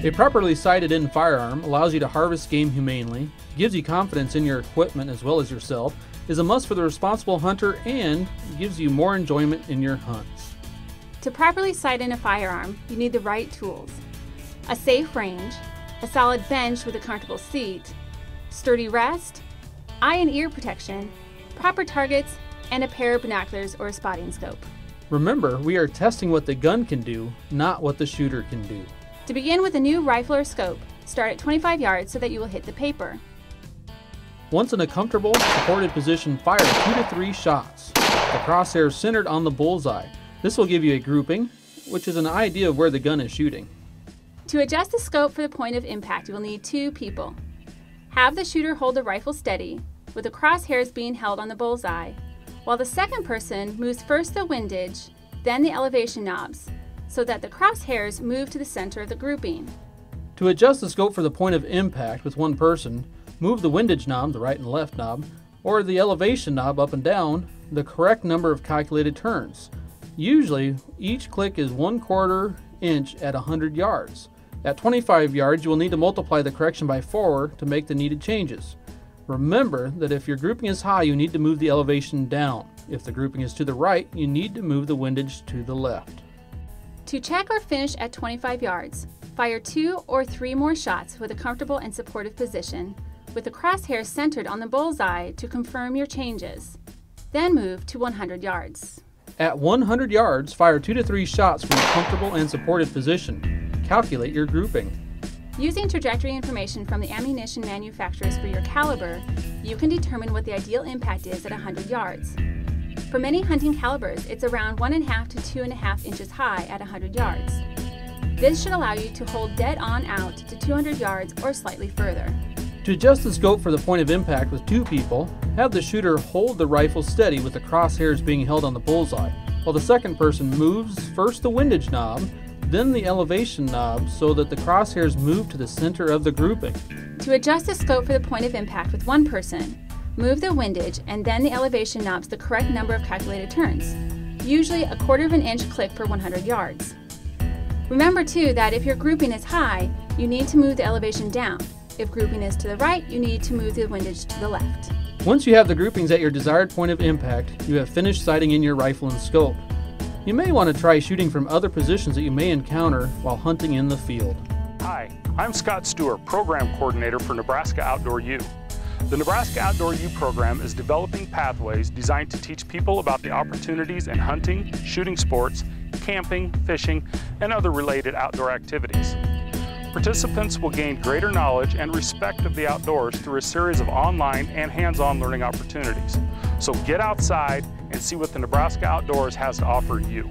A properly sighted-in firearm allows you to harvest game humanely, gives you confidence in your equipment as well as yourself, is a must for the responsible hunter, and gives you more enjoyment in your hunts. To properly sight in a firearm, you need the right tools: a safe range, a solid bench with a comfortable seat, sturdy rest, eye and ear protection, proper targets, and a pair of binoculars or a spotting scope. Remember, we are testing what the gun can do, not what the shooter can do. To begin with a new rifle or scope, start at 25 yards so that you will hit the paper. Once in a comfortable, supported position, fire 2 to 3 shots. The crosshair centered on the bullseye. This will give you a grouping, which is an idea of where the gun is shooting. To adjust the scope for the point of impact, you will need 2 people. Have the shooter hold the rifle steady, with the crosshairs being held on the bullseye, while the second person moves first the windage, then the elevation knobs, so that the crosshairs move to the center of the grouping. To adjust the scope for the point of impact with one person, move the windage knob, the right and left knob, or the elevation knob up and down, the correct number of calculated turns. Usually, each click is 1/4 inch at 100 yards. At 25 yards, you will need to multiply the correction by 4 to make the needed changes. Remember that if your grouping is high, you need to move the elevation down. If the grouping is to the right, you need to move the windage to the left. To check or finish at 25 yards, fire 2 or 3 more shots with a comfortable and supportive position, with the crosshairs centered on the bullseye to confirm your changes. Then move to 100 yards. At 100 yards, fire 2 to 3 shots from a comfortable and supported position. Calculate your grouping. Using trajectory information from the ammunition manufacturers for your caliber, you can determine what the ideal impact is at 100 yards. For many hunting calibers, it's around 1.5 to 2.5 inches high at 100 yards. This should allow you to hold dead on out to 200 yards or slightly further. To adjust the scope for the point of impact with 2 people, have the shooter hold the rifle steady with the crosshairs being held on the bullseye, while the second person moves first the windage knob, then the elevation knob so that the crosshairs move to the center of the grouping. To adjust the scope for the point of impact with one person, move the windage and then the elevation knobs the correct number of calculated turns, usually a 1/4 inch click per 100 yards. Remember too that if your grouping is high, you need to move the elevation down. If grouping is to the right, you need to move the windage to the left. Once you have the groupings at your desired point of impact, you have finished sighting in your rifle and scope. You may want to try shooting from other positions that you may encounter while hunting in the field. Hi, I'm Scott Stewart, Program Coordinator for Nebraska Outdoor U. The Nebraska Outdoor U program is developing pathways designed to teach people about the opportunities in hunting, shooting sports, camping, fishing, and other related outdoor activities. Participants will gain greater knowledge and respect of the outdoors through a series of online and hands-on learning opportunities. So get outside and see what the Nebraska Outdoors has to offer you.